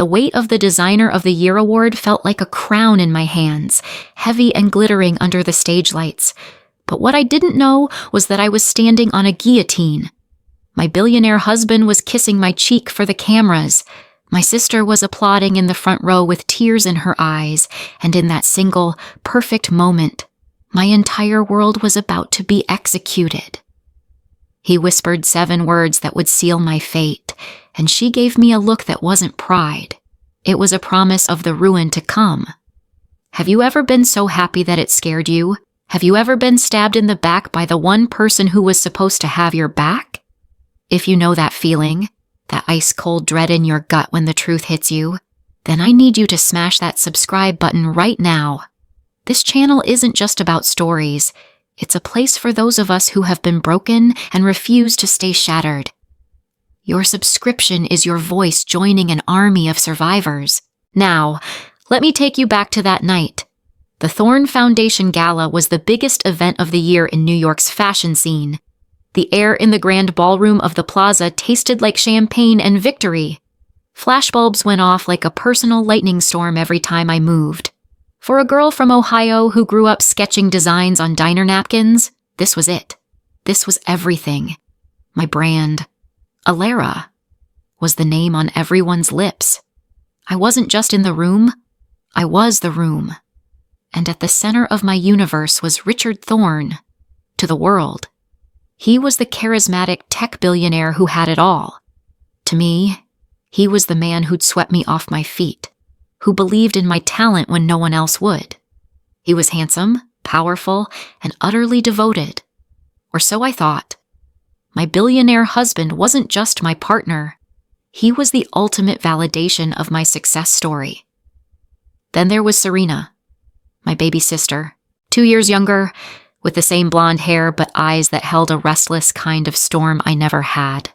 The weight of the Designer of the Year award felt like a crown in my hands, heavy and glittering under the stage lights. But what I didn't know was that I was standing on a guillotine. My billionaire husband was kissing my cheek for the cameras. My sister was applauding in the front row with tears in her eyes, and in that single, perfect moment, my entire world was about to be executed. He whispered 7 words that would seal my fate, and she gave me a look that wasn't pride. It was a promise of the ruin to come. Have you ever been so happy that it scared you? Have you ever been stabbed in the back by the one person who was supposed to have your back? If you know that feeling, that ice-cold dread in your gut when the truth hits you, then I need you to smash that subscribe button right now. This channel isn't just about stories. It's a place for those of us who have been broken and refuse to stay shattered. Your subscription is your voice joining an army of survivors. Now, let me take you back to that night. The Thorn Foundation Gala was the biggest event of the year in New York's fashion scene. The air in the grand ballroom of the plaza tasted like champagne and victory. Flashbulbs went off like a personal lightning storm every time I moved. For a girl from Ohio who grew up sketching designs on diner napkins, this was it. This was everything. My brand. Alara was the name on everyone's lips. I wasn't just in the room, I was the room. And at the center of my universe was Richard Thorn. To the world, he was the charismatic tech billionaire who had it all. To me, he was the man who'd swept me off my feet, who believed in my talent when no one else would. He was handsome, powerful, and utterly devoted. Or so I thought. My billionaire husband wasn't just my partner. He was the ultimate validation of my success story. Then there was Serena, my baby sister, 2 years younger, with the same blonde hair but eyes that held a restless kind of storm I never had.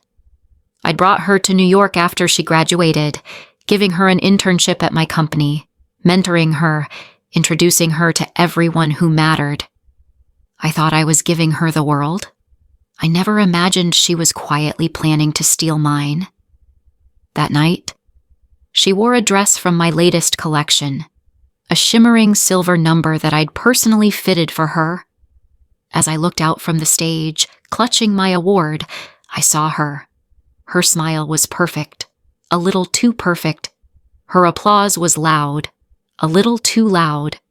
I'd brought her to New York after she graduated, giving her an internship at my company, mentoring her, introducing her to everyone who mattered. I thought I was giving her the world. I never imagined she was quietly planning to steal mine. That night, she wore a dress from my latest collection, a shimmering silver number that I'd personally fitted for her. As I looked out from the stage, clutching my award, I saw her. Her smile was perfect, a little too perfect. Her applause was loud, a little too loud.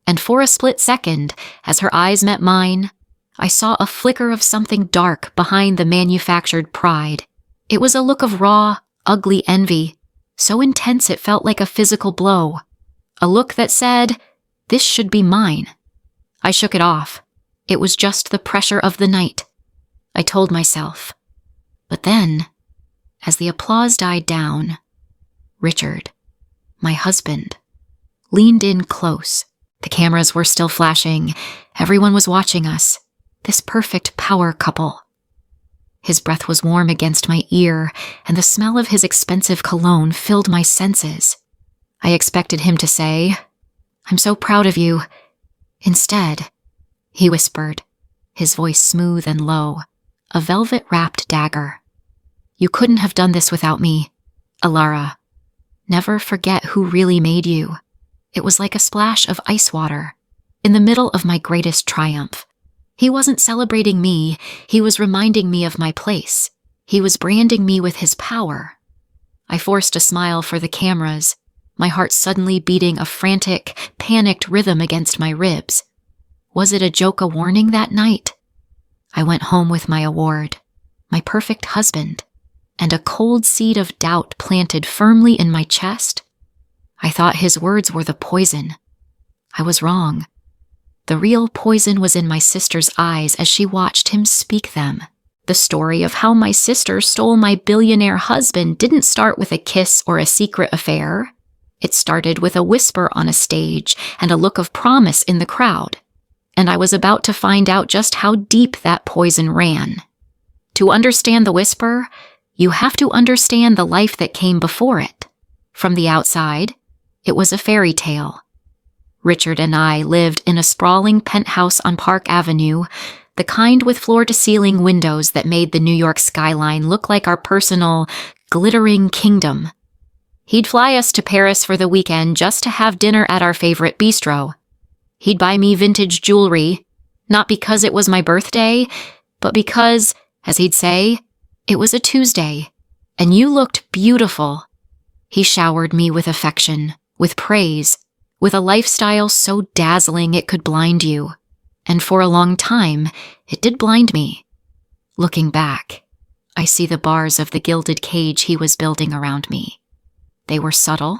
And for a split second, as her eyes met mine, I saw a flicker of something dark behind the manufactured pride. It was a look of raw, ugly envy, so intense it felt like a physical blow. A look that said, "This should be mine." I shook it off. It was just the pressure of the night, I told myself. But then, as the applause died down, Richard, my husband, leaned in close. The cameras were still flashing. Everyone was watching us. This perfect power couple. His breath was warm against my ear, and the smell of his expensive cologne filled my senses. I expected him to say, "I'm so proud of you." Instead, he whispered, his voice smooth and low, a velvet-wrapped dagger. "You couldn't have done this without me, Alara. Never forget who really made you." It was like a splash of ice water, in the middle of my greatest triumph. He wasn't celebrating me, he was reminding me of my place. He was branding me with his power. I forced a smile for the cameras, my heart suddenly beating a frantic, panicked rhythm against my ribs. Was it a joke, a warning that night? I went home with my award, my perfect husband, and a cold seed of doubt planted firmly in my chest. I thought his words were the poison. I was wrong. The real poison was in my sister's eyes as she watched him speak them. The story of how my sister stole my billionaire husband didn't start with a kiss or a secret affair. It started with a whisper on a stage and a look of promise in the crowd. And I was about to find out just how deep that poison ran. To understand the whisper, you have to understand the life that came before it. From the outside, it was a fairy tale. Richard and I lived in a sprawling penthouse on Park Avenue, the kind with floor-to-ceiling windows that made the New York skyline look like our personal, glittering kingdom. He'd fly us to Paris for the weekend just to have dinner at our favorite bistro. He'd buy me vintage jewelry, not because it was my birthday, but because, as he'd say, it was a Tuesday, and you looked beautiful. He showered me with affection, with praise, with a lifestyle so dazzling it could blind you. And for a long time, it did blind me. Looking back, I see the bars of the gilded cage he was building around me. They were subtle,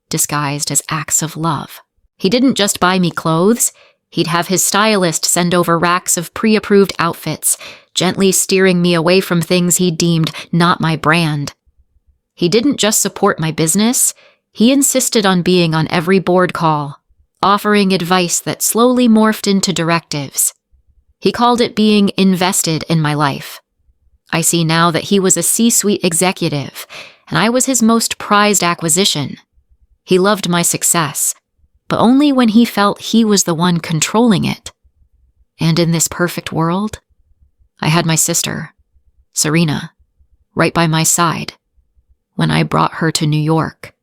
disguised as acts of love. He didn't just buy me clothes. He'd have his stylist send over racks of pre-approved outfits, gently steering me away from things he deemed not my brand. He didn't just support my business. He insisted on being on every board call, offering advice that slowly morphed into directives. He called it being invested in my life. I see now that he was a C-suite executive, and I was his most prized acquisition. He loved my success, but only when he felt he was the one controlling it. And in this perfect world, I had my sister, Serena, right by my side. When I brought her to New York,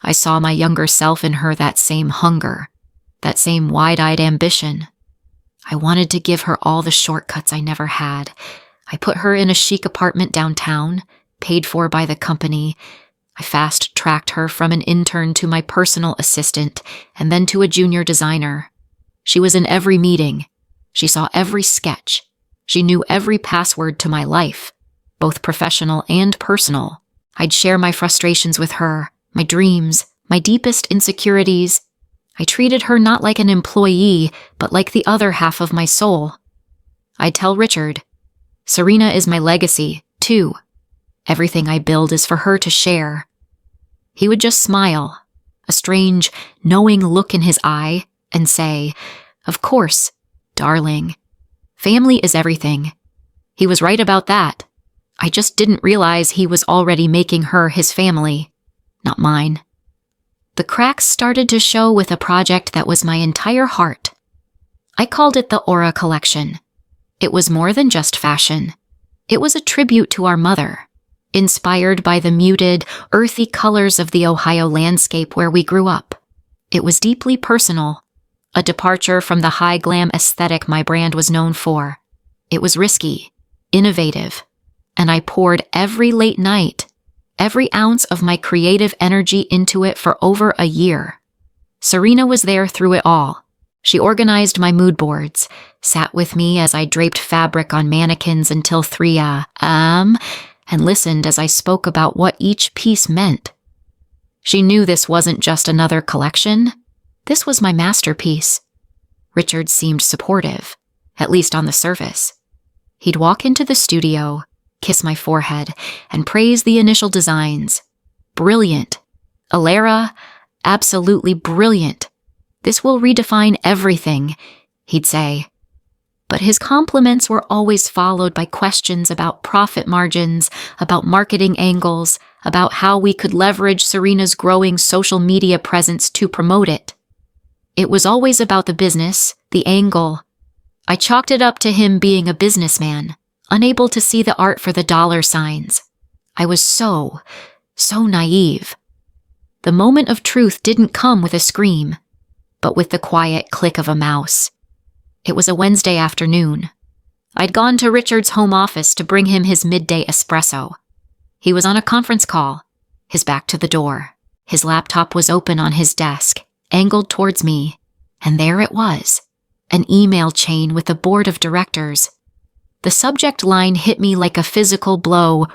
I saw my younger self in her, that same hunger, that same wide-eyed ambition. I wanted to give her all the shortcuts I never had. I put her in a chic apartment downtown, paid for by the company. I fast-tracked her from an intern to my personal assistant, and then to a junior designer. She was in every meeting. She saw every sketch. She knew every password to my life, both professional and personal. I'd share my frustrations with her, my dreams, my deepest insecurities. I treated her not like an employee, but like the other half of my soul. I'd tell Richard, Serena is my legacy, too. Everything I build is for her to share. He would just smile, a strange, knowing look in his eye, and say, Of course, darling. Family is everything. He was right about that. I just didn't realize he was already making her his family, not mine. The cracks started to show with a project that was my entire heart. I called it the Aura Collection. It was more than just fashion. It was a tribute to our mother, inspired by the muted, earthy colors of the Ohio landscape where we grew up. It was deeply personal, a departure from the high glam aesthetic my brand was known for. It was risky, innovative, and I poured every late night, every ounce of my creative energy into it for over a year. Serena was there through it all. She organized my mood boards, sat with me as I draped fabric on mannequins until 3 a.m., and listened as I spoke about what each piece meant. She knew this wasn't just another collection. This was my masterpiece. Richard seemed supportive, at least on the surface. He'd walk into the studio, kiss my forehead, and praise the initial designs. Brilliant. Alara, absolutely brilliant. This will redefine everything, he'd say. But his compliments were always followed by questions about profit margins, about marketing angles, about how we could leverage Serena's growing social media presence to promote it. It was always about the business, the angle. I chalked it up to him being a businessman, unable to see the art for the dollar signs. I was so naive. The moment of truth didn't come with a scream, but with the quiet click of a mouse. It was a Wednesday afternoon. I'd gone to Richard's home office to bring him his midday espresso. He was on a conference call, his back to the door. His laptop was open on his desk, angled towards me, and there it was, an email chain with the board of directors. The subject line hit me like a physical blow,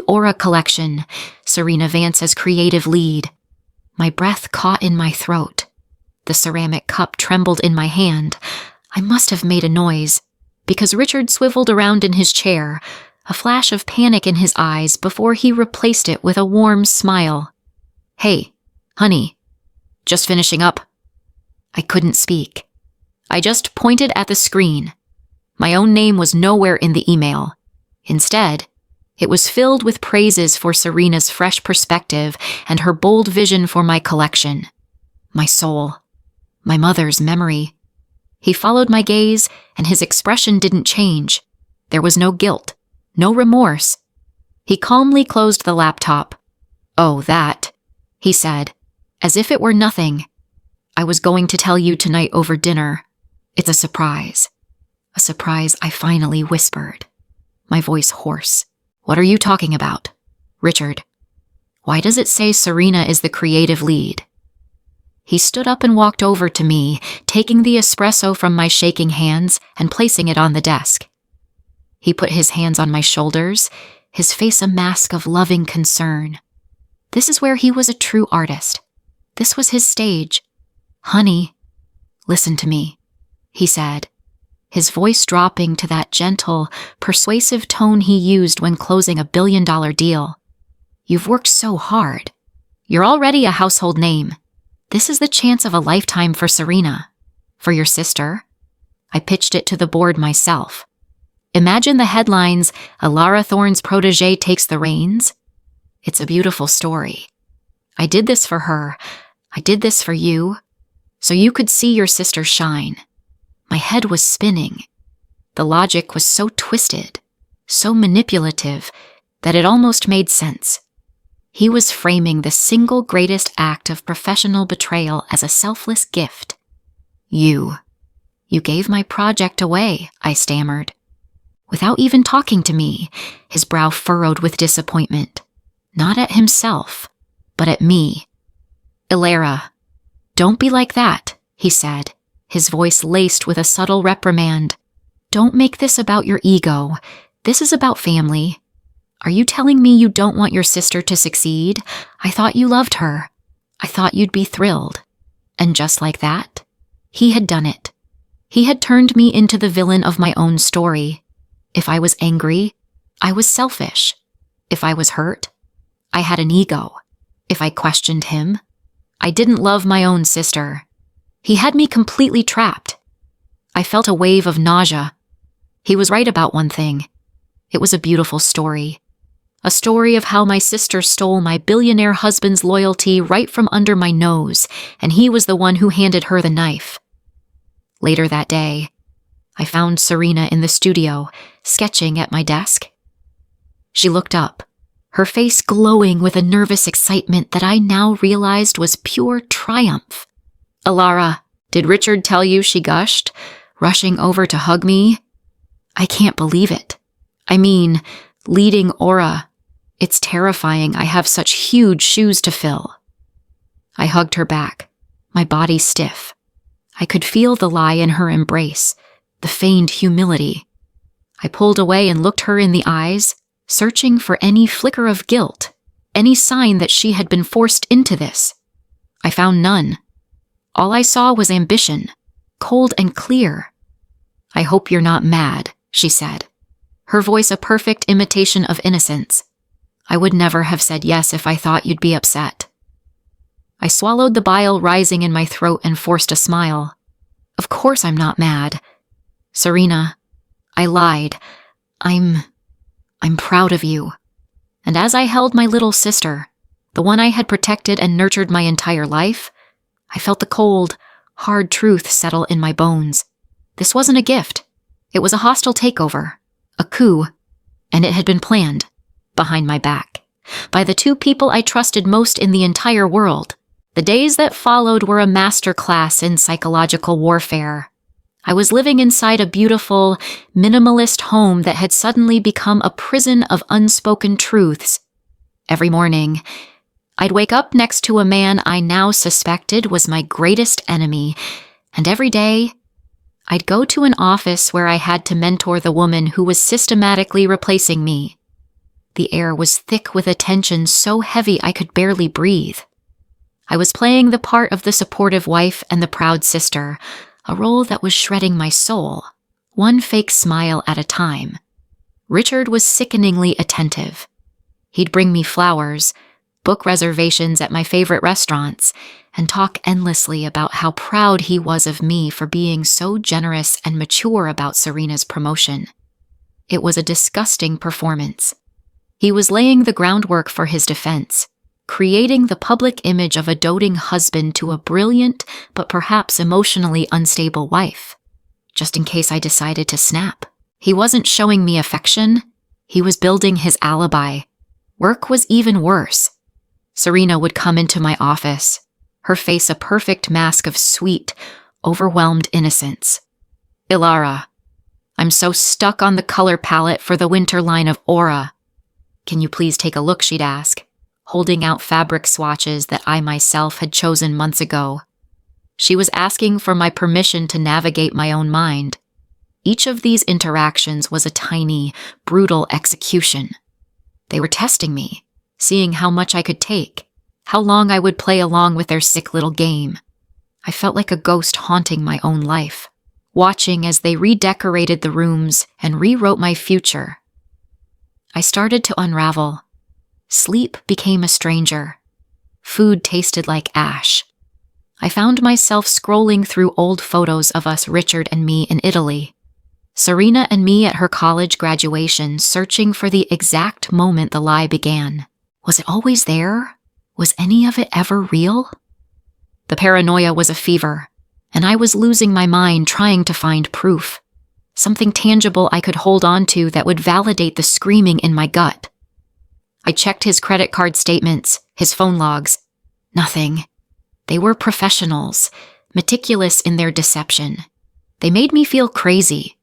Aura Collection, Serena Vance as creative lead. My breath caught in my throat. The ceramic cup trembled in my hand. I must have made a noise, because Richard swiveled around in his chair, a flash of panic in his eyes before he replaced it with a warm smile. Hey, honey, just finishing up. I couldn't speak. I just pointed at the screen. My own name was nowhere in the email. Instead, it was filled with praises for Serena's fresh perspective and her bold vision for my collection. My soul. My mother's memory. He followed my gaze, and his expression didn't change. There was no guilt, no remorse. He calmly closed the laptop. Oh, that. he said, as if it were nothing. "I was going to tell you tonight over dinner. It's a surprise." A surprise, I finally whispered, my voice hoarse. "What are you talking about?" "Richard, why does it say Serena is the creative lead?" He stood up and walked over to me, taking the espresso from my shaking hands and placing it on the desk. He put his hands on my shoulders, his face a mask of loving concern. This is where he was a true artist. This was his stage. "Honey, listen to me," he said, his voice dropping to that gentle, persuasive tone he used when closing a billion-dollar deal. "You've worked so hard. You're already a household name. This is the chance of a lifetime for Serena. For your sister." I pitched it to the board myself. Imagine the headlines, "Alara Thorne's protege takes the reins." It's a beautiful story. I did this for her. I did this for you, so you could see your sister shine. My head was spinning. The logic was so twisted, so manipulative, that it almost made sense. He was framing the single greatest act of professional betrayal as a selfless gift. You gave my project away," I stammered. Without even talking to me, his brow furrowed with disappointment. Not at himself, but at me. "Ilara, don't be like that," he said, his voice laced with a subtle reprimand. "Don't make this about your ego. This is about family. Are you telling me you don't want your sister to succeed? I thought you loved her. I thought you'd be thrilled." And just like that, he had done it. He had turned me into the villain of my own story. If I was angry, I was selfish. If I was hurt, I had an ego. If I questioned him, I didn't love my own sister. He had me completely trapped. I felt a wave of nausea. He was right about one thing. It was a beautiful story. A story of how my sister stole my billionaire husband's loyalty right from under my nose, and he was the one who handed her the knife. Later that day, I found Serena in the studio, sketching at my desk. She looked up, her face glowing with a nervous excitement that I now realized was pure triumph. "Alara, did Richard tell you?" she gushed, rushing over to hug me. "I can't believe it. I mean, leading Aura. It's terrifying. I have such huge shoes to fill." I hugged her back, my body stiff. I could feel the lie in her embrace, the feigned humility. I pulled away and looked her in the eyes, searching for any flicker of guilt, any sign that she had been forced into this. I found none. All I saw was ambition, cold and clear. "I hope you're not mad," she said, her voice a perfect imitation of innocence. "I would never have said yes if I thought you'd be upset." I swallowed the bile rising in my throat and forced a smile. "Of course I'm not mad. Serena, I lied. I'm proud of you." And as I held my little sister, the one I had protected and nurtured my entire life, I felt the cold, hard truth settle in my bones. This wasn't a gift. It was a hostile takeover, a coup, and it had been planned, behind my back, by the two people I trusted most in the entire world. The days that followed were a master class in psychological warfare. I was living inside a beautiful, minimalist home that had suddenly become a prison of unspoken truths. Every morning, I'd wake up next to a man I now suspected was my greatest enemy, and every day, I'd go to an office where I had to mentor the woman who was systematically replacing me. The air was thick with a tension so heavy I could barely breathe. I was playing the part of the supportive wife and the proud sister, a role that was shredding my soul, one fake smile at a time. Richard was sickeningly attentive. He'd bring me flowers, book reservations at my favorite restaurants, and talk endlessly about how proud he was of me for being so generous and mature about Serena's promotion. It was a disgusting performance. He was laying the groundwork for his defense, creating the public image of a doting husband to a brilliant but perhaps emotionally unstable wife, just in case I decided to snap. He wasn't showing me affection. He was building his alibi. Work was even worse. Serena would come into my office, her face a perfect mask of sweet, overwhelmed innocence. "Ilara, I'm so stuck on the color palette for the winter line of Aura. Can you please take a look?" she'd ask, holding out fabric swatches that I myself had chosen months ago. She was asking for my permission to navigate my own mind. Each of these interactions was a tiny, brutal execution. They were testing me, seeing how much I could take, how long I would play along with their sick little game. I felt like a ghost haunting my own life, watching as they redecorated the rooms and rewrote my future. I started to unravel. Sleep became a stranger. Food tasted like ash. I found myself scrolling through old photos of us, Richard and me, in Italy. Serena and me at her college graduation, searching for the exact moment the lie began. Was it always there? Was any of it ever real? The paranoia was a fever, and I was losing my mind trying to find proof. Something tangible I could hold on to that would validate the screaming in my gut. I checked his credit card statements, his phone logs. Nothing. They were professionals, meticulous in their deception. They made me feel crazy.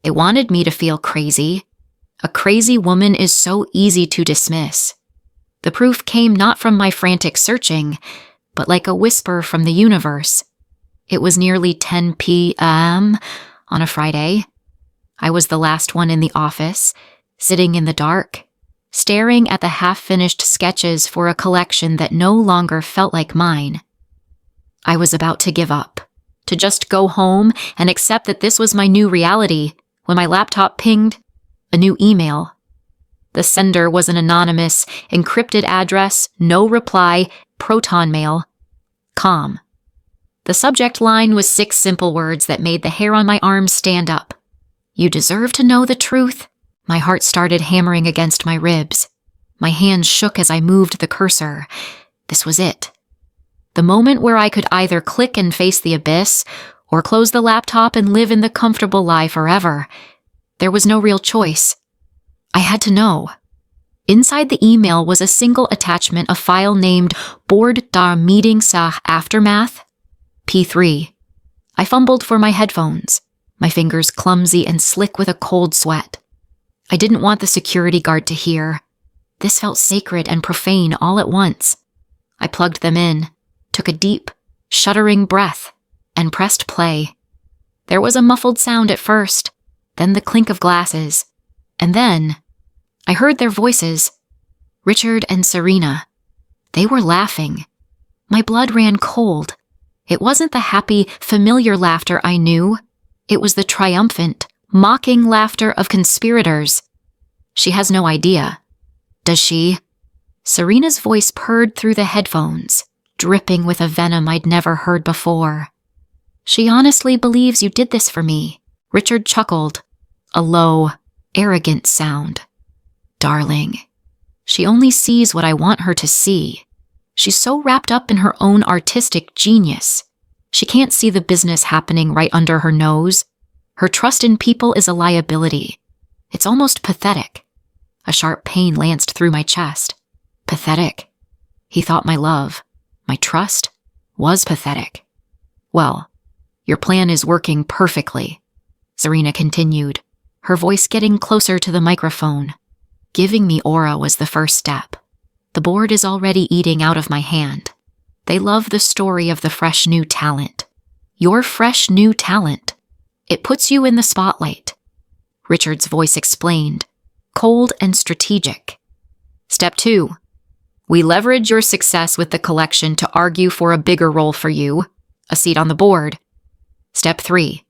They wanted me to feel crazy. A crazy woman is so easy to dismiss. The proof came not from my frantic searching, but like a whisper from the universe. It was nearly 10 p.m. on a Friday. I was the last one in the office, sitting in the dark, staring at the half-finished sketches for a collection that no longer felt like mine. I was about to give up, to just go home and accept that this was my new reality, when my laptop pinged a new email. The sender was an anonymous, encrypted address, no reply, Proton mail. Calm. The subject line was 6 simple words that made the hair on my arms stand up. "You deserve to know the truth." My heart started hammering against my ribs. My hands shook as I moved the cursor. This was it. The moment where I could either click and face the abyss, or close the laptop and live in the comfortable lie forever. There was no real choice. I had to know. Inside the email was a single attachment, a file named Board der Meeting sa Aftermath, P3. I fumbled for my headphones, my fingers clumsy and slick with a cold sweat. I didn't want the security guard to hear. This felt sacred and profane all at once. I plugged them in, took a deep, shuddering breath, and pressed play. There was a muffled sound at first, then the clink of glasses, and then I heard their voices, Richard and Serena. They were laughing. My blood ran cold. It wasn't the happy, familiar laughter I knew. It was the triumphant, mocking laughter of conspirators. She has no idea. Does she? Serena's voice purred through the headphones, dripping with a venom I'd never heard before. She honestly believes you did this for me. Richard chuckled, a low, arrogant sound. Darling, she only sees what I want her to see. She's so wrapped up in her own artistic genius. She can't see the business happening right under her nose. Her trust in people is a liability. It's almost pathetic. A sharp pain lanced through my chest. Pathetic. He thought my love, my trust, was pathetic. Well, your plan is working perfectly, Serena continued, her voice getting closer to the microphone. Giving me Aura was the first step. The board is already eating out of my hand. They love the story of the fresh new talent. Your fresh new talent. It puts you in the spotlight. Richard's voice explained, cold and strategic. Step 2. We leverage your success with the collection to argue for a bigger role for you, a seat on the board. Step 3.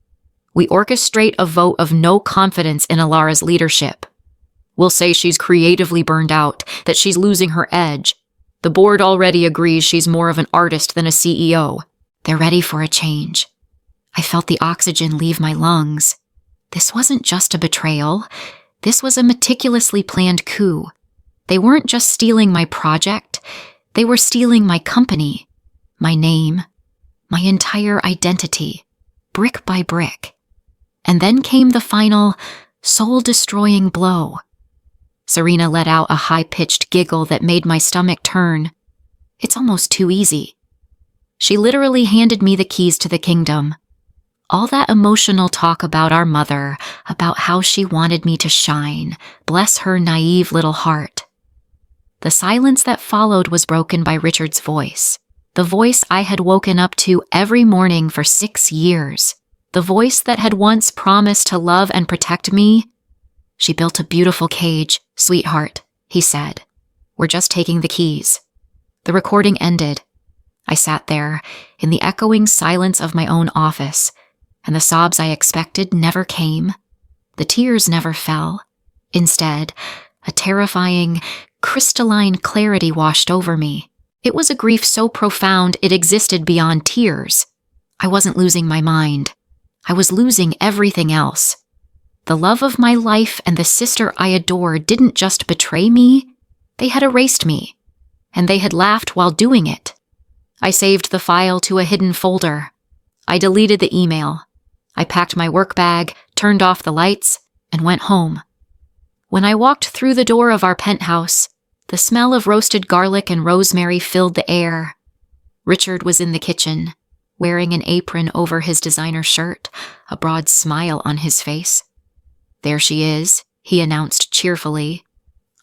We orchestrate a vote of no confidence in Ilara's leadership. We'll say she's creatively burned out, that she's losing her edge. The board already agrees she's more of an artist than a CEO. They're ready for a change. I felt the oxygen leave my lungs. This wasn't just a betrayal. This was a meticulously planned coup. They weren't just stealing my project. They were stealing my company, my name, my entire identity, brick by brick. And then came the final, soul-destroying blow. Serena let out a high-pitched giggle that made my stomach turn. It's almost too easy. She literally handed me the keys to the kingdom. All that emotional talk about our mother, about how she wanted me to shine, bless her naive little heart. The silence that followed was broken by Richard's voice. The voice I had woken up to every morning for 6 years. The voice that had once promised to love and protect me. She built a beautiful cage, sweetheart, he said. We're just taking the keys. The recording ended. I sat there, in the echoing silence of my own office, and the sobs I expected never came. The tears never fell. Instead, a terrifying, crystalline clarity washed over me. It was a grief so profound it existed beyond tears. I wasn't losing my mind. I was losing everything else. The love of my life and the sister I adored didn't just betray me, they had erased me, and they had laughed while doing it. I saved the file to a hidden folder. I deleted the email. I packed my work bag, turned off the lights, and went home. When I walked through the door of our penthouse, the smell of roasted garlic and rosemary filled the air. Richard was in the kitchen, wearing an apron over his designer shirt, a broad smile on his face. There she is, he announced cheerfully.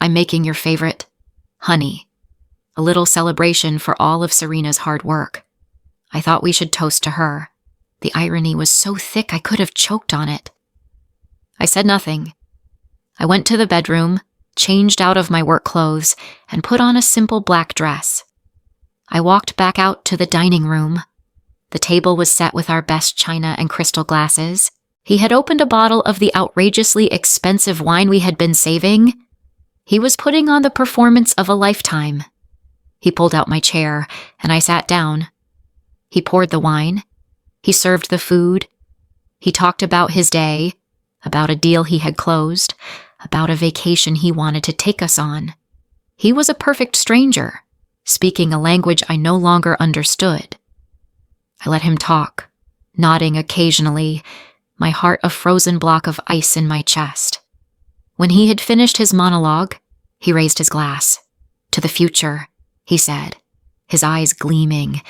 I'm making your favorite, honey. A little celebration for all of Serena's hard work. I thought we should toast to her. The irony was so thick I could have choked on it. I said nothing. I went to the bedroom, changed out of my work clothes, and put on a simple black dress. I walked back out to the dining room. The table was set with our best china and crystal glasses. He had opened a bottle of the outrageously expensive wine we had been saving. He was putting on the performance of a lifetime. He pulled out my chair, and I sat down. He poured the wine. He served the food. He talked about his day, about a deal he had closed, about a vacation he wanted to take us on. He was a perfect stranger, speaking a language I no longer understood. I let him talk, nodding occasionally, my heart a frozen block of ice in my chest. When he had finished his monologue, he raised his glass. To the future, he said, his eyes gleaming,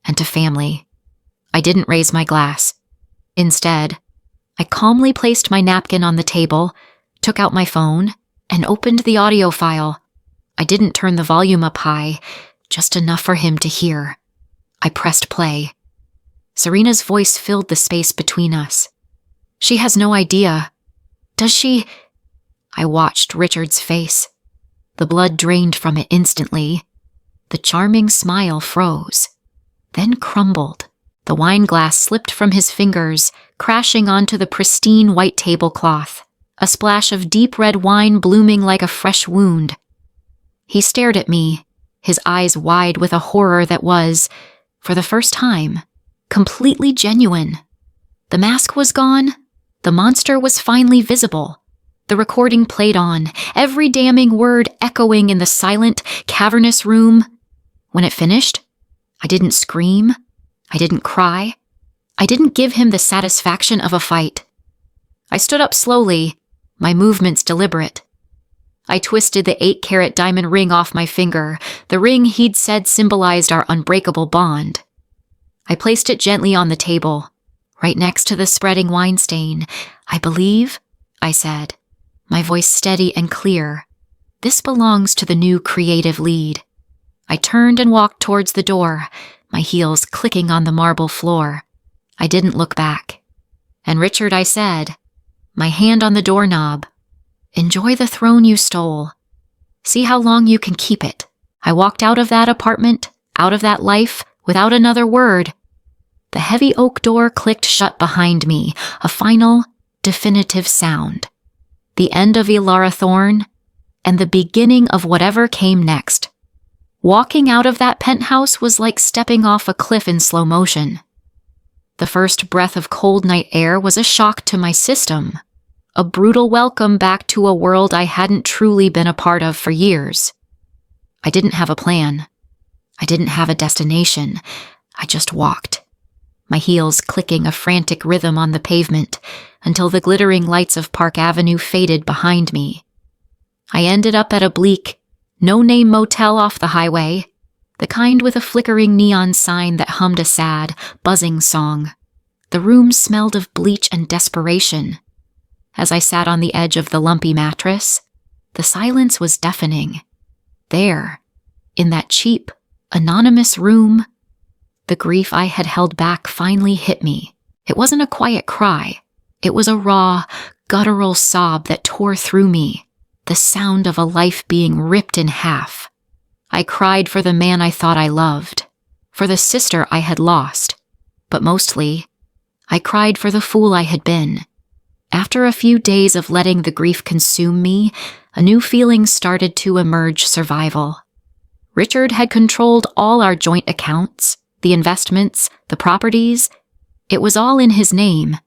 and to family. I didn't raise my glass. Instead, I calmly placed my napkin on the table, took out my phone, and opened the audio file. I didn't turn the volume up high, just enough for him to hear. I pressed play. Serena's voice filled the space between us. She has no idea. Does she? I watched Richard's face. The blood drained from it instantly. The charming smile froze, then crumbled. The wine glass slipped from his fingers, crashing onto the pristine white tablecloth, a splash of deep red wine blooming like a fresh wound. He stared at me, his eyes wide with a horror that was, for the first time, completely genuine. The mask was gone. The monster was finally visible. The recording played on, every damning word echoing in the silent, cavernous room. When it finished, I didn't scream. I didn't cry. I didn't give him the satisfaction of a fight. I stood up slowly, my movements deliberate. I twisted the 8-carat diamond ring off my finger, the ring he'd said symbolized our unbreakable bond. I placed it gently on the table, right next to the spreading wine stain. I believe, I said, my voice steady and clear, this belongs to the new creative lead. I turned and walked towards the door, my heels clicking on the marble floor. I didn't look back. And Richard, I said, my hand on the doorknob, enjoy the throne you stole. See how long you can keep it. I walked out of that apartment, out of that life, without another word. The heavy oak door clicked shut behind me, a final, definitive sound. The end of Ilara Thorne, and the beginning of whatever came next. Walking out of that penthouse was like stepping off a cliff in slow motion. The first breath of cold night air was a shock to my system, a brutal welcome back to a world I hadn't truly been a part of for years. I didn't have a plan. I didn't have a destination. I just walked, my heels clicking a frantic rhythm on the pavement until the glittering lights of Park Avenue faded behind me. I ended up at a bleak, no-name motel off the highway, the kind with a flickering neon sign that hummed a sad, buzzing song. The room smelled of bleach and desperation. As I sat on the edge of the lumpy mattress, the silence was deafening. There, in that cheap, anonymous room, the grief I had held back finally hit me. It wasn't a quiet cry. It was a raw, guttural sob that tore through me, the sound of a life being ripped in half. I cried for the man I thought I loved, for the sister I had lost, but mostly, I cried for the fool I had been. After a few days of letting the grief consume me, a new feeling started to emerge: survival. Richard had controlled all our joint accounts, the investments, the properties. It was all in his name,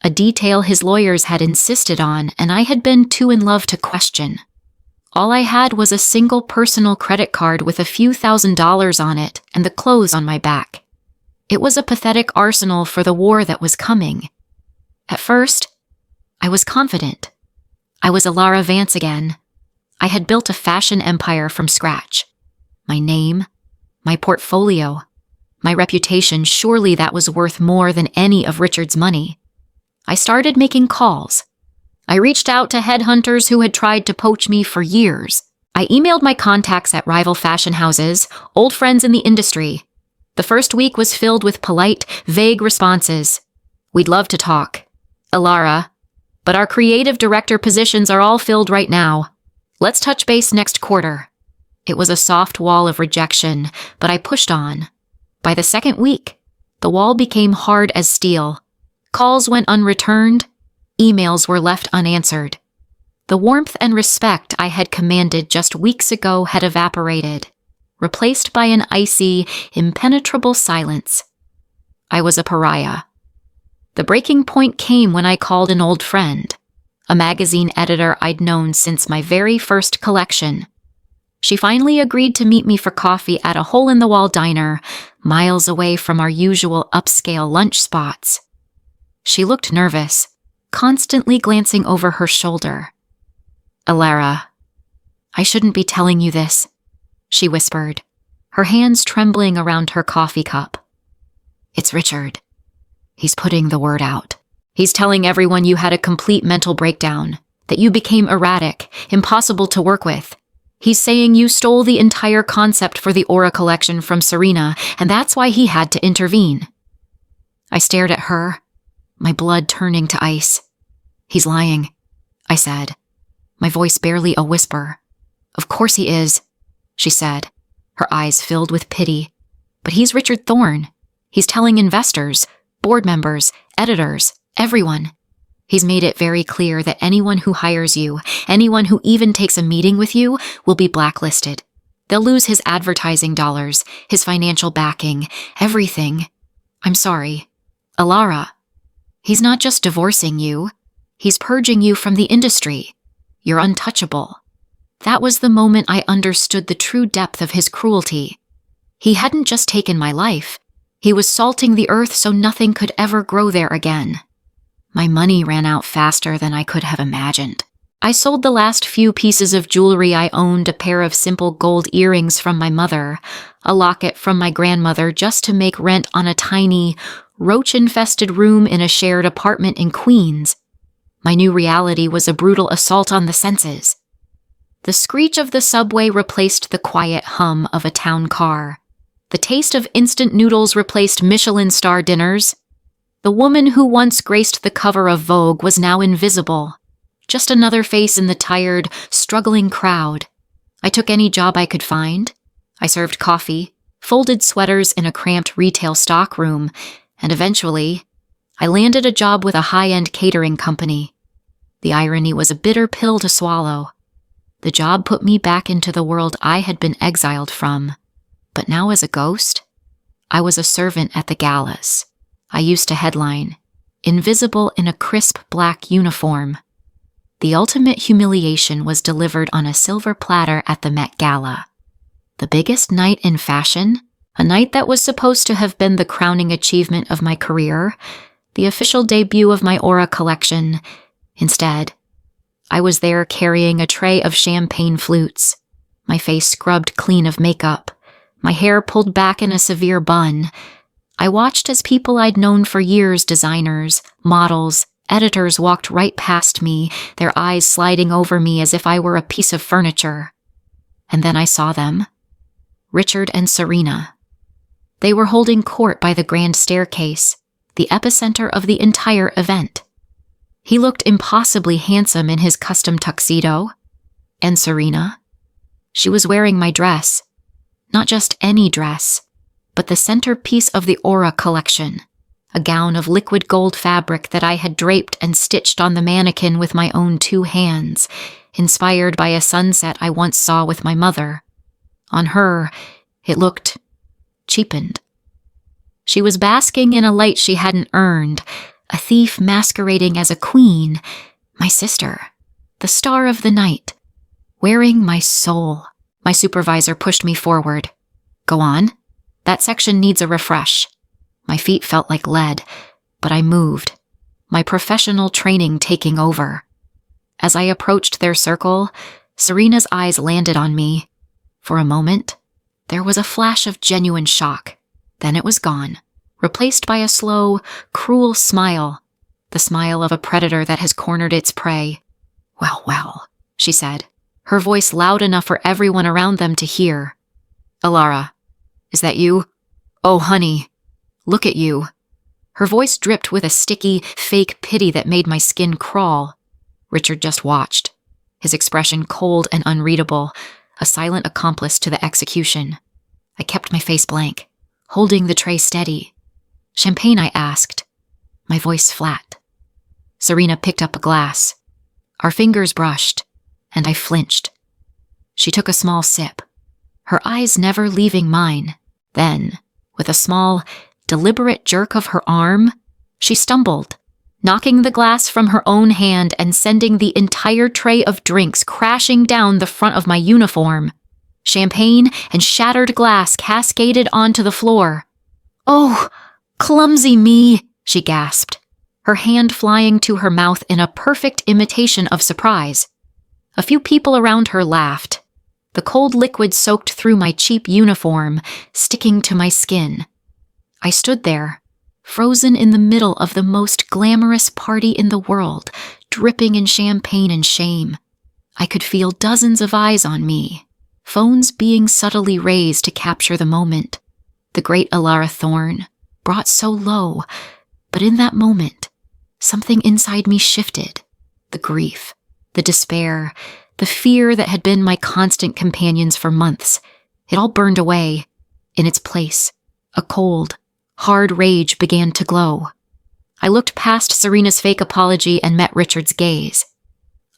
a detail his lawyers had insisted on, and I had been too in love to question. All I had was a single personal credit card with a few $1,000s on it and the clothes on my back. It was a pathetic arsenal for the war that was coming. At first, I was confident. I was Alara Vance again. I had built a fashion empire from scratch. My name, my portfolio, my reputation, surely that was worth more than any of Richard's money. I started making calls. I reached out to headhunters who had tried to poach me for years. I emailed my contacts at rival fashion houses, old friends in the industry. The first week was filled with polite, vague responses. We'd love to talk. Alara, but our creative director positions are all filled right now. Let's touch base next quarter. It was a soft wall of rejection, but I pushed on. By the second week, the wall became hard as steel. Calls went unreturned. Emails were left unanswered. The warmth and respect I had commanded just weeks ago had evaporated, replaced by an icy, impenetrable silence. I was a pariah. The breaking point came when I called an old friend, a magazine editor I'd known since my very first collection. She finally agreed to meet me for coffee at a hole-in-the-wall diner, miles away from our usual upscale lunch spots. She looked nervous, constantly glancing over her shoulder. Alara, I shouldn't be telling you this, she whispered, her hands trembling around her coffee cup. It's Richard. He's putting the word out. He's telling everyone you had a complete mental breakdown, that you became erratic, impossible to work with. He's saying you stole the entire concept for the Aura collection from Serena, and that's why he had to intervene. I stared at her, my blood turning to ice. He's lying, I said, my voice barely a whisper. Of course he is, she said, her eyes filled with pity. But he's Richard Thorne. He's telling investors, board members, editors, everyone. He's made it very clear that anyone who hires you, anyone who even takes a meeting with you, will be blacklisted. They'll lose his advertising dollars, his financial backing, everything. I'm sorry. Alara, he's not just divorcing you. He's purging you from the industry. You're untouchable. That was the moment I understood the true depth of his cruelty. He hadn't just taken my life. He was salting the earth so nothing could ever grow there again. My money ran out faster than I could have imagined. I sold the last few pieces of jewelry I owned, a pair of simple gold earrings from my mother, a locket from my grandmother, just to make rent on a tiny, roach-infested room in a shared apartment in Queens. My new reality was a brutal assault on the senses. The screech of the subway replaced the quiet hum of a town car. The taste of instant noodles replaced Michelin star dinners. The woman who once graced the cover of Vogue was now invisible. Just another face in the tired, struggling crowd. I took any job I could find. I served coffee, folded sweaters in a cramped retail stockroom, and eventually, I landed a job with a high-end catering company. The irony was a bitter pill to swallow. The job put me back into the world I had been exiled from. But now as a ghost, I was a servant at the galas. I used to headline, invisible in a crisp black uniform. The ultimate humiliation was delivered on a silver platter at the Met Gala. The biggest night in fashion, a night that was supposed to have been the crowning achievement of my career, the official debut of my Aura collection. Instead, I was there carrying a tray of champagne flutes, my face scrubbed clean of makeup, my hair pulled back in a severe bun. I watched as people I'd known for years, designers, models, editors, walked right past me, their eyes sliding over me as if I were a piece of furniture. And then I saw them. Richard and Serena. They were holding court by the grand staircase, the epicenter of the entire event. He looked impossibly handsome in his custom tuxedo. And Serena? She was wearing my dress. Not just any dress, but the centerpiece of the Aura collection, a gown of liquid gold fabric that I had draped and stitched on the mannequin with my own 2 hands, inspired by a sunset I once saw with my mother. On her, it looked cheapened. She was basking in a light she hadn't earned, a thief masquerading as a queen, my sister, the star of the night, wearing my soul. My supervisor pushed me forward. Go on. That section needs a refresh. My feet felt like lead, but I moved, my professional training taking over. As I approached their circle, Serena's eyes landed on me. For a moment, there was a flash of genuine shock. Then it was gone, replaced by a slow, cruel smile, the smile of a predator that has cornered its prey. Well, well, she said, her voice loud enough for everyone around them to hear. Alara, is that you? Oh, honey, look at you. Her voice dripped with a sticky, fake pity that made my skin crawl. Richard just watched, his expression cold and unreadable, a silent accomplice to the execution. I kept my face blank, holding the tray steady. Champagne, I asked, my voice flat. Serena picked up a glass. Our fingers brushed, and I flinched. She took a small sip, her eyes never leaving mine. Then, with a small, deliberate jerk of her arm, she stumbled, knocking the glass from her own hand and sending the entire tray of drinks crashing down the front of my uniform. Champagne and shattered glass cascaded onto the floor. Oh, clumsy me, she gasped, her hand flying to her mouth in a perfect imitation of surprise. A few people around her laughed. The cold liquid soaked through my cheap uniform, sticking to my skin. I stood there, frozen in the middle of the most glamorous party in the world, dripping in champagne and shame. I could feel dozens of eyes on me, phones being subtly raised to capture the moment. The great Alara Thorne, brought so low, but in that moment, something inside me shifted. The grief, the despair, the fear that had been my constant companions for months. It all burned away. In its place, a cold, hard rage began to glow. I looked past Serena's fake apology and met Richard's gaze.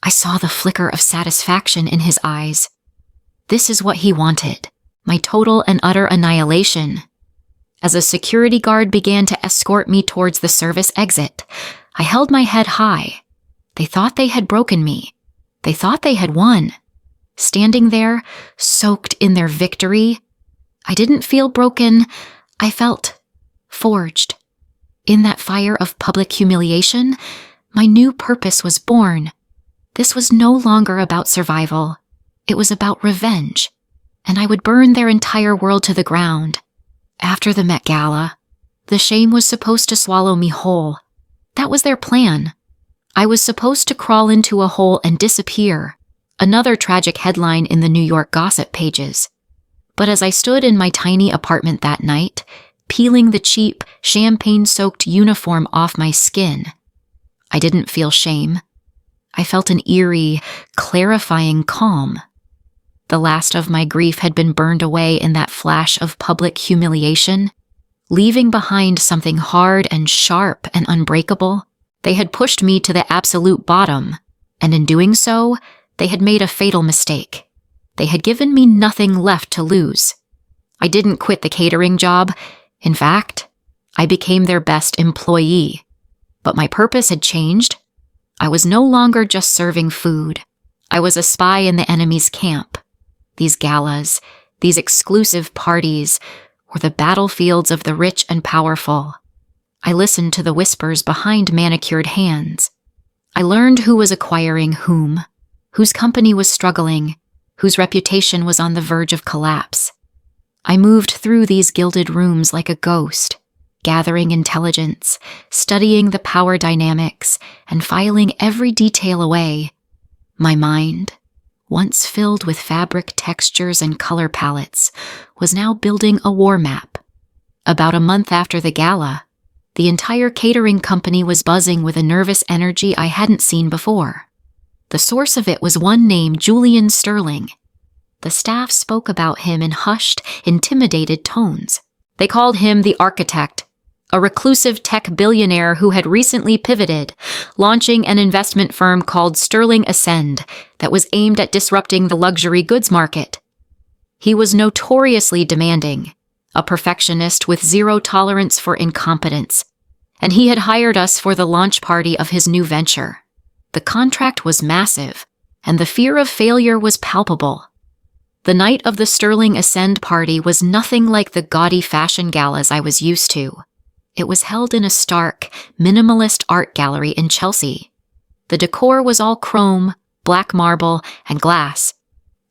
I saw the flicker of satisfaction in his eyes. This is what he wanted, my total and utter annihilation. As a security guard began to escort me towards the service exit, I held my head high. They thought they had broken me. They thought they had won. Standing there, soaked in their victory, I didn't feel broken. I felt forged. In that fire of public humiliation, my new purpose was born. This was no longer about survival. It was about revenge, and I would burn their entire world to the ground. After the Met Gala, the shame was supposed to swallow me whole. That was their plan. I was supposed to crawl into a hole and disappear, another tragic headline in the New York gossip pages. But as I stood in my tiny apartment that night, peeling the cheap, champagne-soaked uniform off my skin, I didn't feel shame. I felt an eerie, clarifying calm. The last of my grief had been burned away in that flash of public humiliation, leaving behind something hard and sharp and unbreakable. They had pushed me to the absolute bottom, and in doing so, they had made a fatal mistake. They had given me nothing left to lose. I didn't quit the catering job. In fact, I became their best employee. But my purpose had changed. I was no longer just serving food. I was a spy in the enemy's camp. These galas, these exclusive parties, were the battlefields of the rich and powerful. I listened to the whispers behind manicured hands. I learned who was acquiring whom, whose company was struggling, whose reputation was on the verge of collapse. I moved through these gilded rooms like a ghost, gathering intelligence, studying the power dynamics, and filing every detail away. My mind, once filled with fabric textures and color palettes, was now building a war map. About a month after the gala, the entire catering company was buzzing with a nervous energy I hadn't seen before. The source of it was one named Julian Sterling. The staff spoke about him in hushed, intimidated tones. They called him the architect, a reclusive tech billionaire who had recently pivoted, launching an investment firm called Sterling Ascend that was aimed at disrupting the luxury goods market. He was notoriously demanding, a perfectionist with zero tolerance for incompetence, and he had hired us for the launch party of his new venture. The contract was massive, and the fear of failure was palpable. The night of the Sterling Ascend party was nothing like the gaudy fashion galas I was used to. It was held in a stark, minimalist art gallery in Chelsea. The decor was all chrome, black marble, and glass.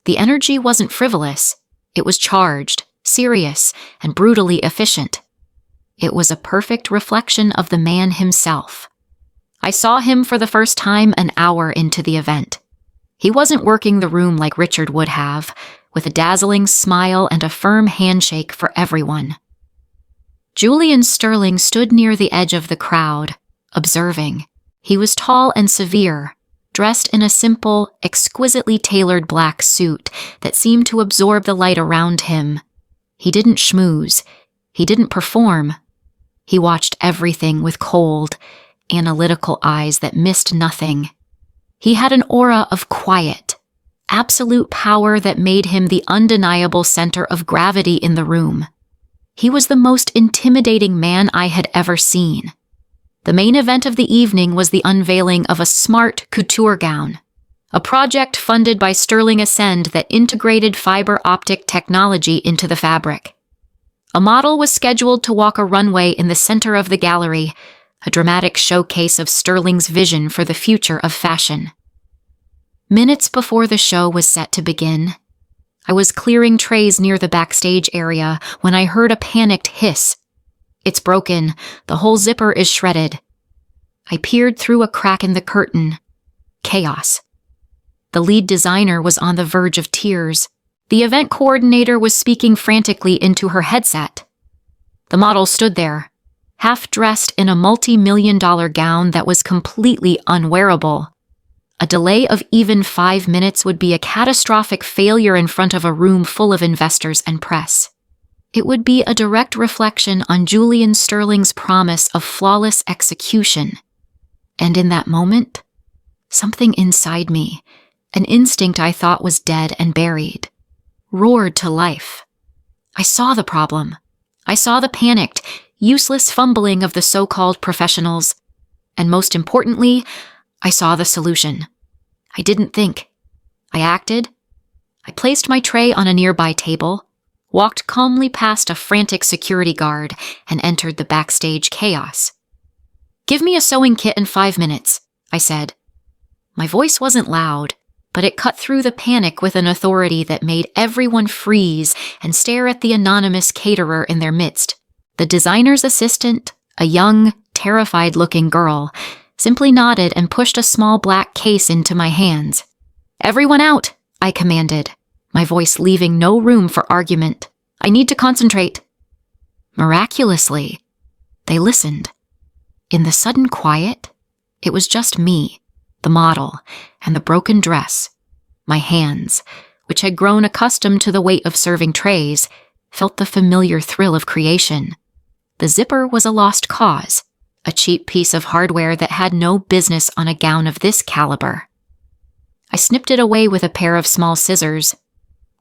The energy wasn't frivolous. It was charged, serious, and brutally efficient. It was a perfect reflection of the man himself. I saw him for the first time an hour into the event. He wasn't working the room like Richard would have, with a dazzling smile and a firm handshake for everyone. Julian Sterling stood near the edge of the crowd, observing. He was tall and severe, dressed in a simple, exquisitely tailored black suit that seemed to absorb the light around him. He didn't schmooze. He didn't perform. He watched everything with cold, analytical eyes that missed nothing. He had an aura of quiet, absolute power that made him the undeniable center of gravity in the room. He was the most intimidating man I had ever seen. The main event of the evening was the unveiling of a smart couture gown, a project funded by Sterling Ascend that integrated fiber optic technology into the fabric. A model was scheduled to walk a runway in the center of the gallery, a dramatic showcase of Sterling's vision for the future of fashion. Minutes before the show was set to begin, I was clearing trays near the backstage area when I heard a panicked hiss. "It's broken. The whole zipper is shredded." I peered through a crack in the curtain. Chaos. The lead designer was on the verge of tears. The event coordinator was speaking frantically into her headset. The model stood there, half-dressed in a multi-million-dollar gown that was completely unwearable. A delay of even 5 minutes would be a catastrophic failure in front of a room full of investors and press. It would be a direct reflection on Julian Sterling's promise of flawless execution. And in that moment, something inside me, an instinct I thought was dead and buried, roared to life. I saw the problem. I saw the panicked, useless fumbling of the so-called professionals. And most importantly, I saw the solution. I didn't think. I acted. I placed my tray on a nearby table, walked calmly past a frantic security guard, and entered the backstage chaos. "Give me a sewing kit in 5 minutes," I said. My voice wasn't loud, but it cut through the panic with an authority that made everyone freeze and stare at the anonymous caterer in their midst. The designer's assistant, a young, terrified-looking girl, simply nodded and pushed a small black case into my hands. "Everyone out," I commanded, my voice leaving no room for argument. "I need to concentrate." Miraculously, they listened. In the sudden quiet, it was just me, the model, and the broken dress. My hands, which had grown accustomed to the weight of serving trays, felt the familiar thrill of creation. The zipper was a lost cause, a cheap piece of hardware that had no business on a gown of this caliber. I snipped it away with a pair of small scissors,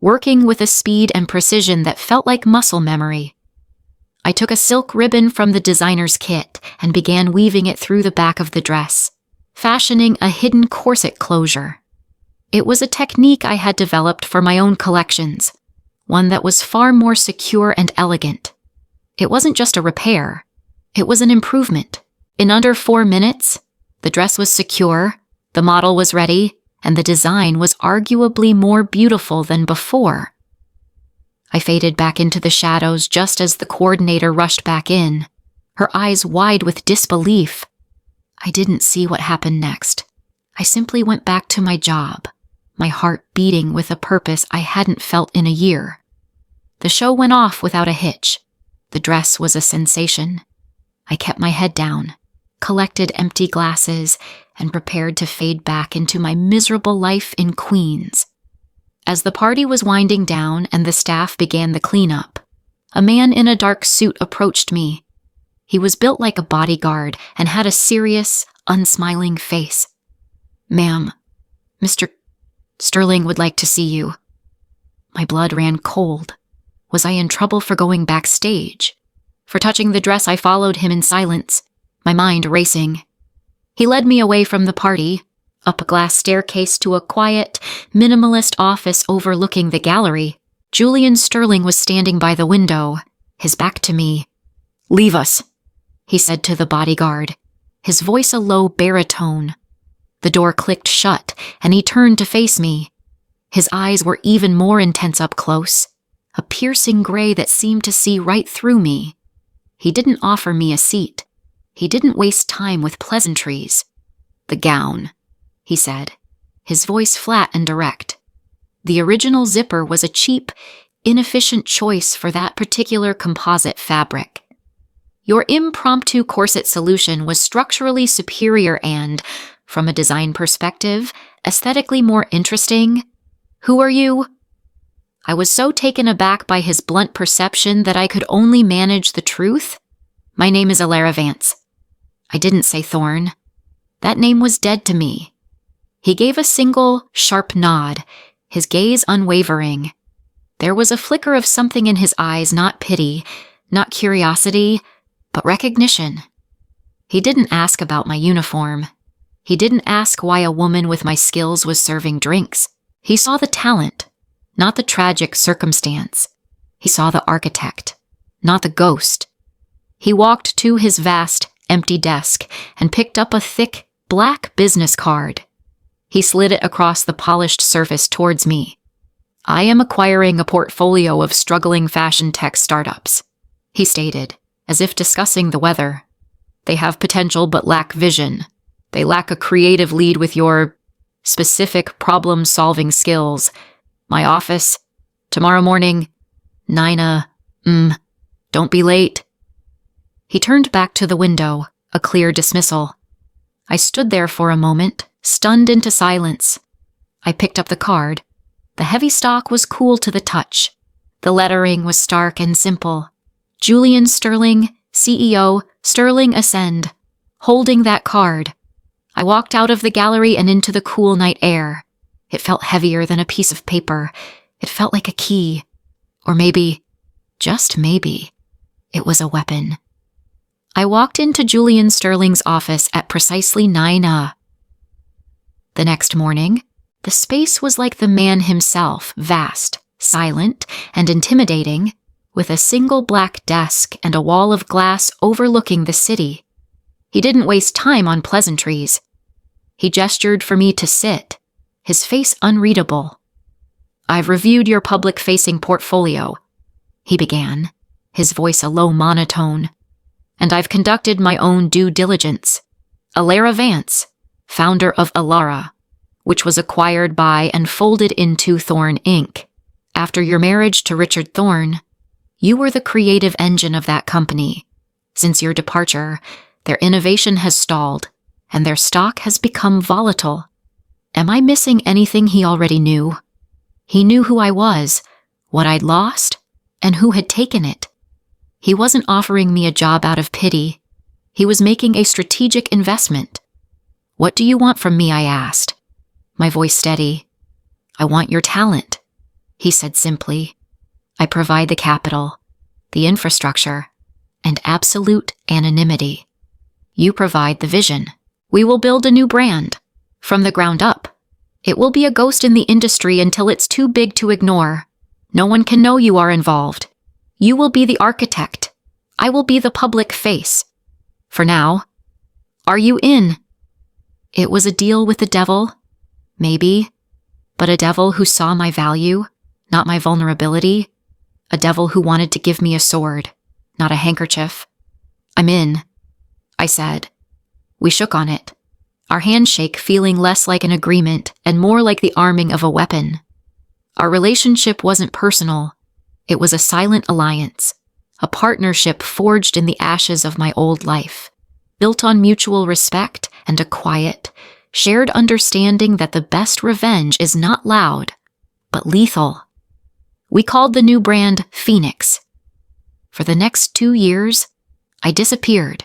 working with a speed and precision that felt like muscle memory. I took a silk ribbon from the designer's kit and began weaving it through the back of the dress, fashioning a hidden corset closure. It was a technique I had developed for my own collections, one that was far more secure and elegant. It wasn't just a repair. It was an improvement. In under 4 minutes, the dress was secure, the model was ready, and the design was arguably more beautiful than before. I faded back into the shadows just as the coordinator rushed back in, her eyes wide with disbelief. I didn't see what happened next. I simply went back to my job, my heart beating with a purpose I hadn't felt in a year. The show went off without a hitch. The dress was a sensation. I kept my head down, collected empty glasses, and prepared to fade back into my miserable life in Queens. As the party was winding down and the staff began the cleanup, a man in a dark suit approached me. He was built like a bodyguard and had a serious, unsmiling face. "Ma'am, Mr. Sterling would like to see you." My blood ran cold. Was I in trouble for going backstage? For touching the dress, I followed him in silence, my mind racing. He led me away from the party, up a glass staircase to a quiet, minimalist office overlooking the gallery. Julian Sterling was standing by the window, his back to me. "Leave us," he said to the bodyguard, his voice a low baritone. The door clicked shut, and he turned to face me. His eyes were even more intense up close, a piercing gray that seemed to see right through me. He didn't offer me a seat. He didn't waste time with pleasantries. "The gown," he said, his voice flat and direct. The original zipper was a cheap, inefficient choice for that particular composite fabric. Your impromptu corset solution was structurally superior and, from a design perspective, aesthetically more interesting. "Who are you?" I was so taken aback by his blunt perception that I could only manage the truth. "My name is Alara Vance." I didn't say Thorne. That name was dead to me. He gave a single, sharp nod, his gaze unwavering. There was a flicker of something in his eyes, not pity, not curiosity, but recognition. He didn't ask about my uniform. He didn't ask why a woman with my skills was serving drinks. He saw the talent, not the tragic circumstance. He saw the architect, not the ghost. He walked to his vast, empty desk and picked up a thick, black business card. He slid it across the polished surface towards me. "I am acquiring a portfolio of struggling fashion tech startups," he stated, as if discussing the weather. "They have potential but lack vision. They lack a creative lead with your specific problem-solving skills. My office, tomorrow morning, 9 don't be late." He turned back to the window, a clear dismissal. I stood there for a moment, stunned into silence. I picked up the card. The heavy stock was cool to the touch. The lettering was stark and simple. Julian Sterling, CEO, Sterling Ascend. Holding that card, I walked out of the gallery and into the cool night air. It felt heavier than a piece of paper. It felt like a key. Or maybe, just maybe, it was a weapon. I walked into Julian Sterling's office at precisely 9 The next morning, the space was like the man himself, vast, silent, and intimidating, with a single black desk and a wall of glass overlooking the city. He didn't waste time on pleasantries. He gestured for me to sit, his face unreadable. "I've reviewed your public-facing portfolio," he began, his voice a low monotone. "And I've conducted my own due diligence. Alara Vance, founder of Alara, which was acquired by and folded into Thorne Inc. After your marriage to Richard Thorne, you were the creative engine of that company. Since your departure, their innovation has stalled, and their stock has become volatile. Am I missing anything he already knew? He knew who I was, what I'd lost, and who had taken it. He wasn't offering me a job out of pity. He was making a strategic investment. What do you want from me, I asked, my voice steady. I want your talent, he said simply. I provide the capital, the infrastructure, and absolute anonymity. You provide the vision. We will build a new brand, from the ground up. It will be a ghost in the industry until it's too big to ignore. No one can know you are involved. You will be the architect. I will be the public face. For now, are you in? It was a deal with the devil, maybe, but a devil who saw my value, not my vulnerability. a devil who wanted to give me a sword, not a handkerchief. "I'm in," I said. We shook on it, our handshake feeling less like an agreement and more like the arming of a weapon. Our relationship wasn't personal. It was a silent alliance, a partnership forged in the ashes of my old life, built on mutual respect and a quiet, shared understanding that the best revenge is not loud, but lethal. We called the new brand Phoenix. For the next 2 years, I disappeared.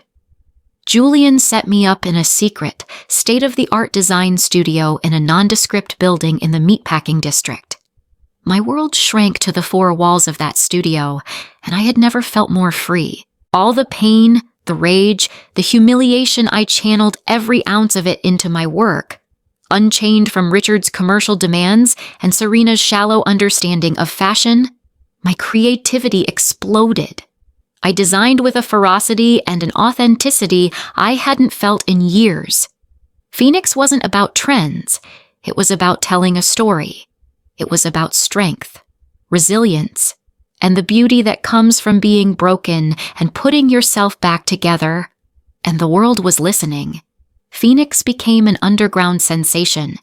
Julian set me up in a secret, state-of-the-art design studio in a nondescript building in the meatpacking district. My world shrank to the 4 walls of that studio, and I had never felt more free. All the pain, the rage, the humiliation, I channeled every ounce of it into my work. Unchained from Richard's commercial demands and Serena's shallow understanding of fashion, my creativity exploded. I designed with a ferocity and an authenticity I hadn't felt in years. Phoenix wasn't about trends. It was about telling a story. It was about strength, resilience, and the beauty that comes from being broken and putting yourself back together. And the world was listening. Phoenix became an underground sensation,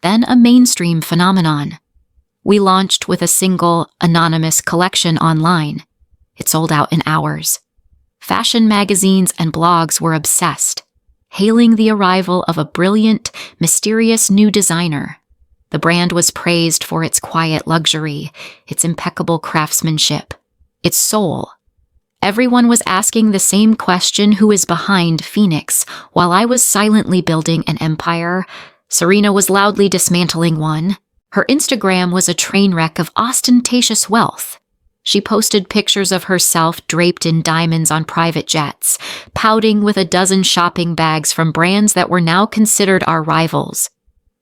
then a mainstream phenomenon. We launched with a single, anonymous collection online. It sold out in hours. Fashion magazines and blogs were obsessed, hailing the arrival of a brilliant, mysterious new designer. The brand was praised for its quiet luxury, its impeccable craftsmanship, its soul. Everyone was asking the same question: who is behind Phoenix? While I was silently building an empire, Serena was loudly dismantling one. Her Instagram was a train wreck of ostentatious wealth. She posted pictures of herself draped in diamonds on private jets, pouting with a dozen shopping bags from brands that were now considered our rivals.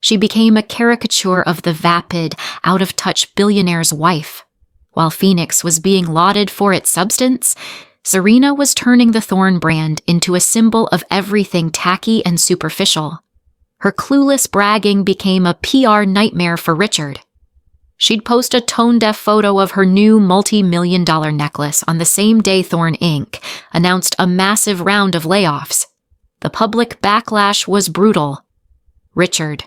She became a caricature of the vapid, out-of-touch billionaire's wife. While Phoenix was being lauded for its substance, Serena was turning the Thorn brand into a symbol of everything tacky and superficial. Her clueless bragging became a PR nightmare for Richard. She'd post a tone-deaf photo of her new multi-million-dollar necklace on the same day Thorn Inc. announced a massive round of layoffs. The public backlash was brutal. Richard,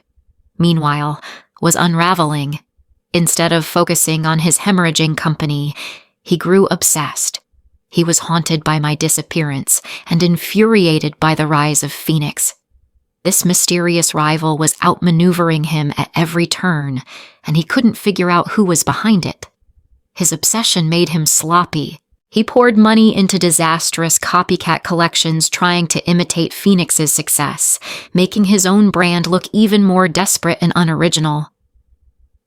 meanwhile, was unraveling. Instead of focusing on his hemorrhaging company, he grew obsessed. He was haunted by my disappearance and infuriated by the rise of Phoenix. This mysterious rival was outmaneuvering him at every turn, and he couldn't figure out who was behind it. His obsession made him sloppy. He poured money into disastrous copycat collections trying to imitate Phoenix's success, making his own brand look even more desperate and unoriginal.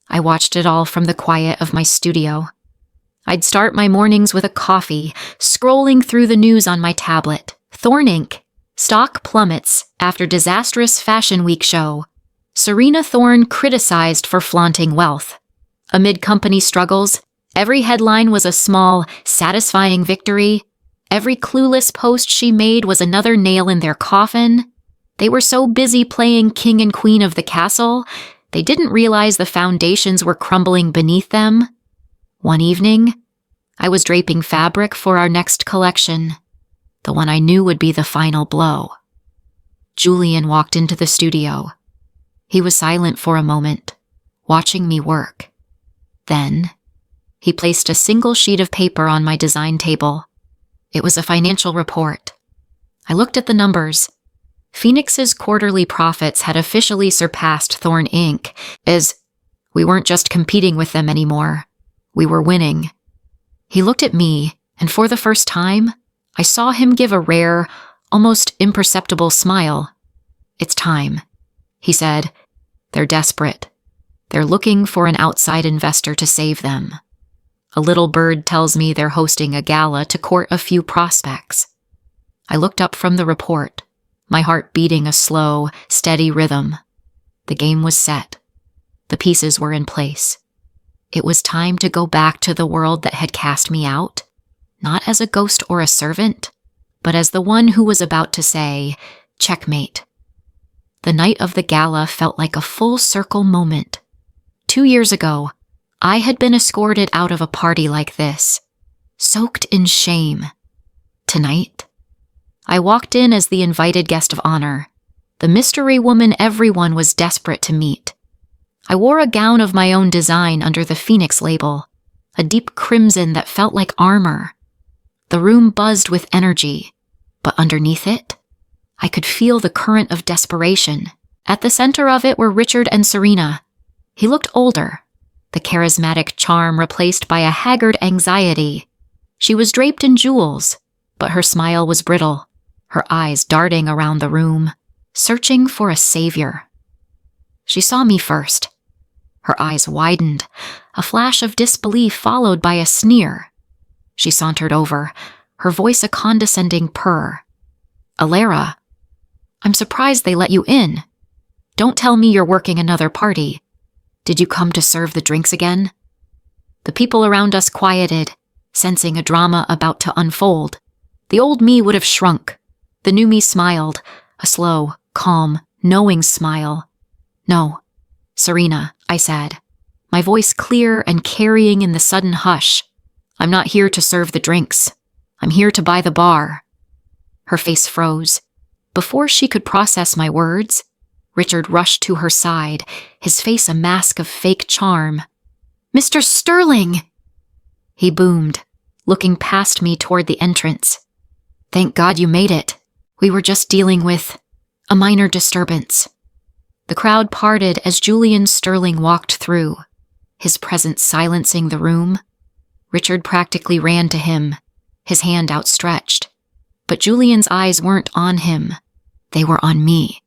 I watched it all from the quiet of my studio. I'd start my mornings with a coffee, scrolling through the news on my tablet. Thorn Inc. Stock plummets after disastrous Fashion Week show. Serena Thorn criticized for flaunting wealth. Amid company struggles, every headline was a small, satisfying victory. Every clueless post she made was another nail in their coffin. They were so busy playing king and queen of the castle, they didn't realize the foundations were crumbling beneath them. One evening, I was draping fabric for our next collection, the one I knew would be the final blow. Julian walked into the studio. He was silent for a moment, watching me work. Then, he placed a single sheet of paper on my design table. It was a financial report. I looked at the numbers. Phoenix's quarterly profits had officially surpassed Thorn Inc. as we weren't just competing with them anymore. We were winning. He looked at me, and for the first time, I saw him give a rare, almost imperceptible smile. "It's time," he said. "They're desperate. They're looking for an outside investor to save them. A little bird tells me they're hosting a gala to court a few prospects." I looked up from the report, my heart beating a slow, steady rhythm. The game was set. The pieces were in place. It was time to go back to the world that had cast me out, not as a ghost or a servant, but as the one who was about to say, "Checkmate." The night of the gala felt like a full-circle moment. 2 years ago, I had been escorted out of a party like this, soaked in shame. Tonight, I walked in as the invited guest of honor, the mystery woman everyone was desperate to meet. I wore a gown of my own design under the Phoenix label, a deep crimson that felt like armor. The room buzzed with energy, but underneath it, I could feel the current of desperation. At the center of it were Richard and Serena. He looked older, the charismatic charm replaced by a haggard anxiety. She was draped in jewels, but her smile was brittle, her eyes darting around the room, searching for a savior. She saw me first. Her eyes widened, a flash of disbelief followed by a sneer. She sauntered over, her voice a condescending purr. "Alara, I'm surprised they let you in. Don't tell me you're working another party. Did you come to serve the drinks again?" The people around us quieted, sensing a drama about to unfold. The old me would have shrunk. The new me smiled, a slow, calm, knowing smile. "No, Serena," I said, my voice clear and carrying in the sudden hush. "I'm not here to serve the drinks. I'm here to buy the bar." Her face froze. Before she could process my words, Richard rushed to her side, his face a mask of fake charm. "Mr. Sterling!" He boomed, looking past me toward the entrance. "Thank God you made it. We were just dealing with a minor disturbance." The crowd parted as Julian Sterling walked through, his presence silencing the room. Richard practically ran to him, his hand outstretched. But Julian's eyes weren't on him. They were on me.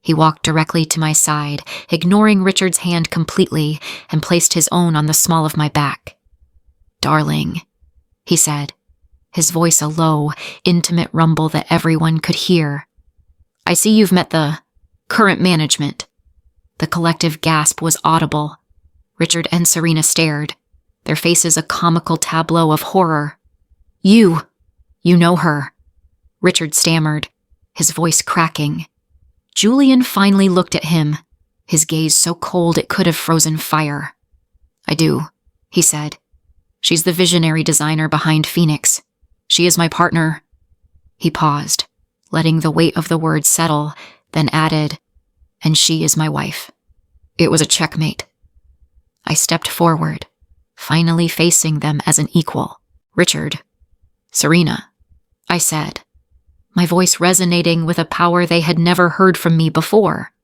He walked directly to my side, ignoring Richard's hand completely, and placed his own on the small of my back. "Darling," he said, his voice a low, intimate rumble that everyone could hear. "I see you've met the current management." The collective gasp was audible. Richard and Serena stared, their faces a comical tableau of horror. You know her," Richard stammered, his voice cracking. Julian finally looked at him, his gaze so cold it could have frozen fire. "I do," he said. "She's the visionary designer behind Phoenix. She is my partner." He paused, letting the weight of the words settle, then added, "And she is my wife." It was a checkmate. I stepped forward, finally facing them as an equal. "Richard, Serena," I said, my voice resonating with a power they had never heard from me before.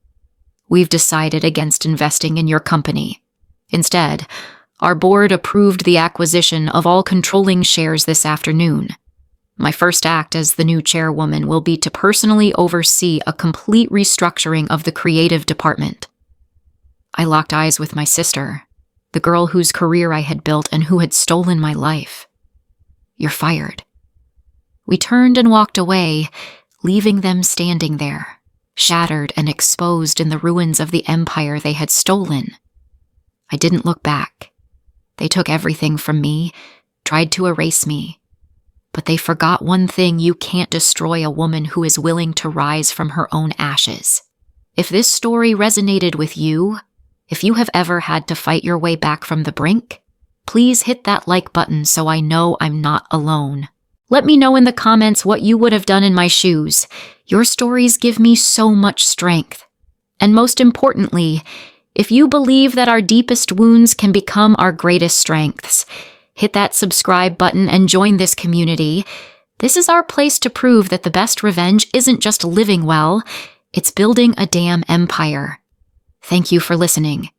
"We've decided against investing in your company. Instead, our board approved the acquisition of all controlling shares this afternoon. My first act as the new chairwoman will be to personally oversee a complete restructuring of the creative department." I locked eyes with my sister, the girl whose career I had built and who had stolen my life. "You're fired." We turned and walked away, leaving them standing there, shattered and exposed in the ruins of the empire they had stolen. I didn't look back. They took everything from me, tried to erase me. But they forgot one thing: you can't destroy a woman who is willing to rise from her own ashes. If this story resonated with you, if you have ever had to fight your way back from the brink, please hit that like button so I know I'm not alone. Let me know in the comments what you would have done in my shoes. Your stories give me so much strength. And most importantly, if you believe that our deepest wounds can become our greatest strengths, hit that subscribe button and join this community. This is our place to prove that the best revenge isn't just living well, it's building a damn empire. Thank you for listening.